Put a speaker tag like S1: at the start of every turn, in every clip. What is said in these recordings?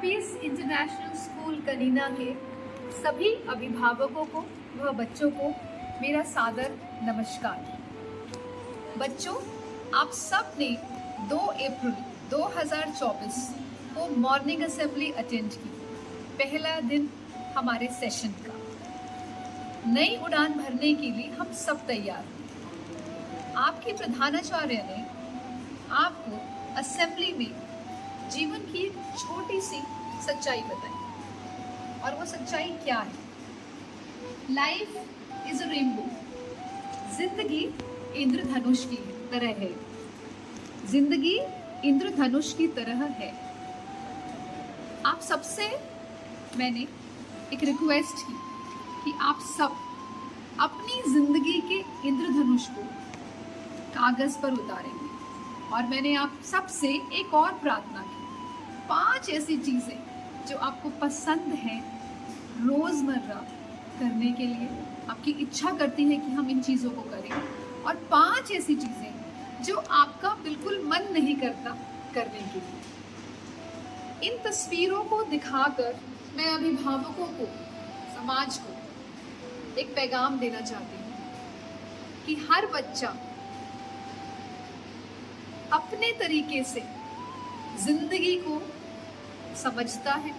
S1: Piece international school Kanina के सभी अभिभावकों को व बच्चों को मेरा सादर नमस्कार। बच्चों, आप सब ने 2 अप्रैल 2024 को मॉर्निंग असेंबली अटेंड की। पहला दिन हमारे सेशन का। नई उड़ान भरने के लिए हम सब तैयार हैं। आपके प्रधानाचार्य ने आपको असेंबली में जीवन की एक छोटी सी सच्चाई बताई। और वो सच्चाई क्या है? Life is a rainbow. जिंदगी इंद्रधनुष की तरह है। जिंदगी इंद्रधनुष की तरह है। आप सबसे मैंने एक रिक्वेस्ट की कि आप सब अपनी जिंदगी के इंद्रधनुष को कागज पर उतारेंगे। और मैंने आप सबसे एक और प्रार्थना की, 5 ऐसी चीजें जो आपको पसंद है रोजमर्रा करने के लिए, आपकी इच्छा करती है कि हम इन चीजों को करें, और 5 ऐसी चीजें जो आपका बिल्कुल मन नहीं करता करने के लिए। इन तस्वीरों को दिखाकर मैं अभिभावकों को, समाज को एक पैगाम देना चाहती हूँ कि हर बच्चा अपने तरीके से जिंदगी को समझता है,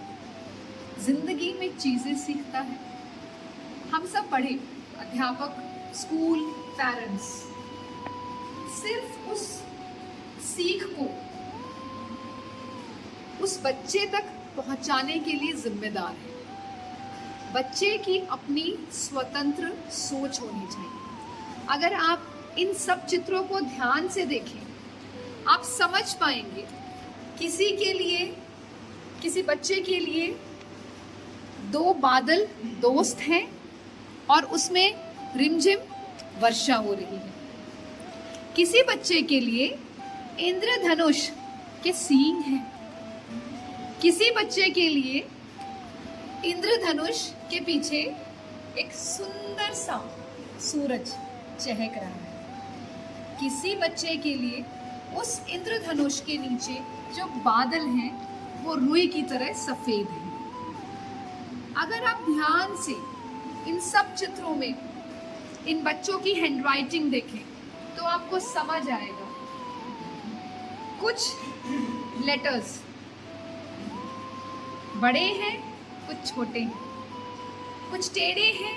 S1: जिंदगी में चीजें सीखता है। हम सब पढ़े, अध्यापक, स्कूल, पेरेंट्स, सिर्फ उस सीख को उस बच्चे तक पहुंचाने के लिए जिम्मेदार है। बच्चे की अपनी स्वतंत्र सोच होनी चाहिए। अगर आप इन सब चित्रों को ध्यान से देखें, आप समझ पाएंगे किसी के लिए, किसी बच्चे के लिए 2 बादल दोस्त हैं और उसमें रिमझिम वर्षा हो रही है। किसी बच्चे के लिए इंद्रधनुष के सींग हैं। किसी बच्चे के लिए इंद्रधनुष के पीछे एक सुंदर सा सूरज चहक रहा है। किसी बच्चे के लिए उस इंद्रधनुष के नीचे जो बादल हैं वो रुई की तरह सफेद हैं। अगर आप ध्यान से इन सब चित्रों में इन बच्चों की हैंडराइटिंग देखें तो आपको समझ आएगा। कुछ लेटर्स बड़े हैं, कुछ छोटे हैं, कुछ टेढ़े हैं,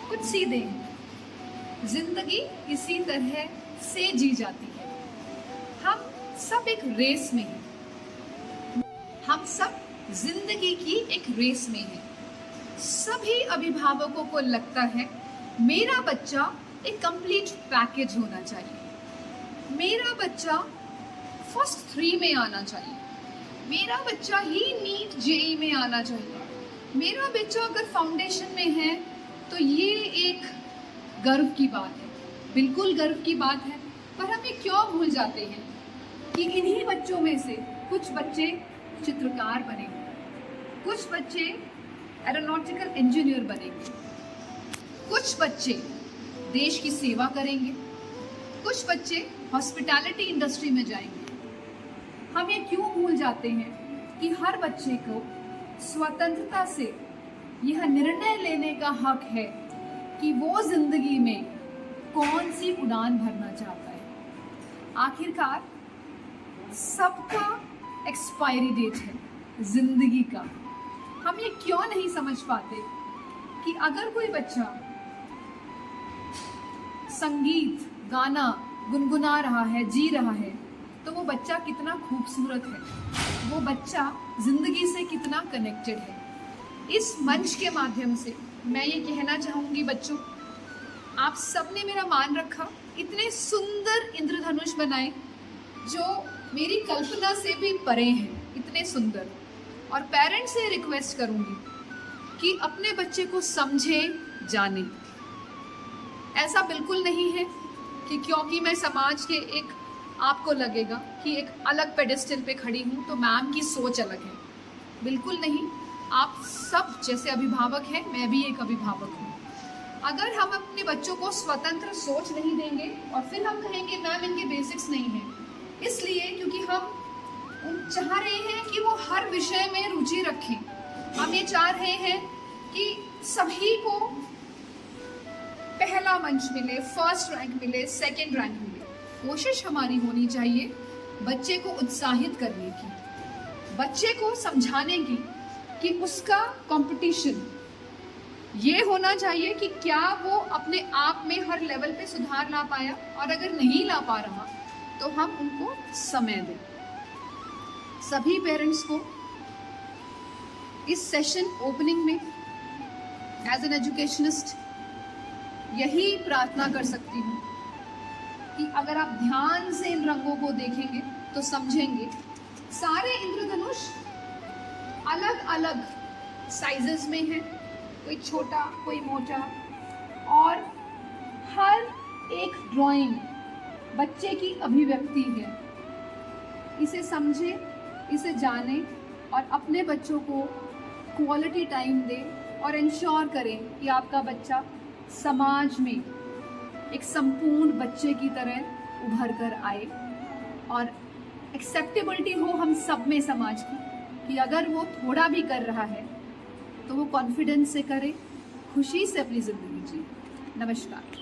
S1: कुछ सीधे हैं। जिंदगी इसी तरह से जी जाती है। हम सब एक रेस में हैं। हम सब जिंदगी की एक रेस में हैं। सभी अभिभावकों को लगता है मेरा बच्चा एक कंप्लीट पैकेज होना चाहिए, मेरा बच्चा फर्स्ट 3 में आना चाहिए, मेरा बच्चा ही नीट जेई में आना चाहिए, मेरा बच्चा अगर फाउंडेशन में है तो ये एक गर्व की बात है। बिल्कुल गर्व की बात है, पर हम ये क्यों भूल जाते हैं कि इन्हीं बच्चों में से कुछ बच्चे चित्रकार बनेंगे, कुछ बच्चे एरोनॉटिकल इंजीनियर बनेंगे, कुछ बच्चे देश की सेवा करेंगे, कुछ बच्चे हॉस्पिटैलिटी इंडस्ट्री में जाएंगे। हम ये क्यों भूल जाते हैं कि हर बच्चे को स्वतंत्रता से यह निर्णय लेने का हक है कि वो जिंदगी में कौन सी उड़ान भरना चाहता है। आखिरकार सबका एक्सपायरी डेट है जिंदगी का। हम ये क्यों नहीं समझ पाते कि अगर कोई बच्चा संगीत, गाना गुनगुना रहा है, जी रहा है, तो वो बच्चा कितना खूबसूरत है, वो बच्चा जिंदगी से कितना कनेक्टेड है। इस मंच के माध्यम से मैं ये कहना चाहूँगी बच्चों, आप सबने मेरा मान रखा, इतने सुंदर इंद्रधनुष बनाए जो मेरी कल्पना से भी परे हैं, इतने सुंदर। और पेरेंट्स से रिक्वेस्ट करूँगी कि अपने बच्चे को समझे, जाने। ऐसा बिल्कुल नहीं है कि क्योंकि मैं समाज के एक, आपको लगेगा कि एक अलग पेडेस्टल पे खड़ी हूँ तो मैम की सोच अलग है। बिल्कुल नहीं। आप सब जैसे अभिभावक हैं, मैं भी एक अभिभावक हूँ। अगर हम अपने बच्चों को स्वतंत्र सोच नहीं देंगे और फिर हम कहेंगे मैम इनके बेसिक्स नहीं हैं, इसलिए क्योंकि हम चाह रहे हैं कि वो हर विषय में रुचि रखें। हम ये चाह रहे हैं कि सभी को पहला मंच मिले, फर्स्ट रैंक मिले, सेकंड रैंक मिले। कोशिश हमारी होनी चाहिए बच्चे को उत्साहित करने की, बच्चे को समझाने की कि उसका कंपटीशन ये होना चाहिए कि क्या वो अपने आप में हर लेवल पे सुधार ला पाया, और अगर नहीं ला पा रहा तो हम उनको समय दें। सभी पेरेंट्स को इस सेशन ओपनिंग में एज एन एजुकेशनिस्ट यही प्रार्थना कर सकती हूँ कि अगर आप ध्यान से इन रंगों को देखेंगे तो समझेंगे सारे इंद्रधनुष अलग अलग साइजेस में हैं, कोई छोटा कोई मोटा, और हर एक ड्राइंग बच्चे की अभिव्यक्ति है। इसे समझें, इसे जानें और अपने बच्चों को क्वालिटी टाइम दें और इंश्योर करें कि आपका बच्चा समाज में एक संपूर्ण बच्चे की तरह उभर कर आए और एक्सेप्टेबिलिटी हो हम सब में समाज की, कि अगर वो थोड़ा भी कर रहा है तो वो कॉन्फिडेंस से करे, खुशी से अपनी ज़िंदगी जिए। नमस्कार।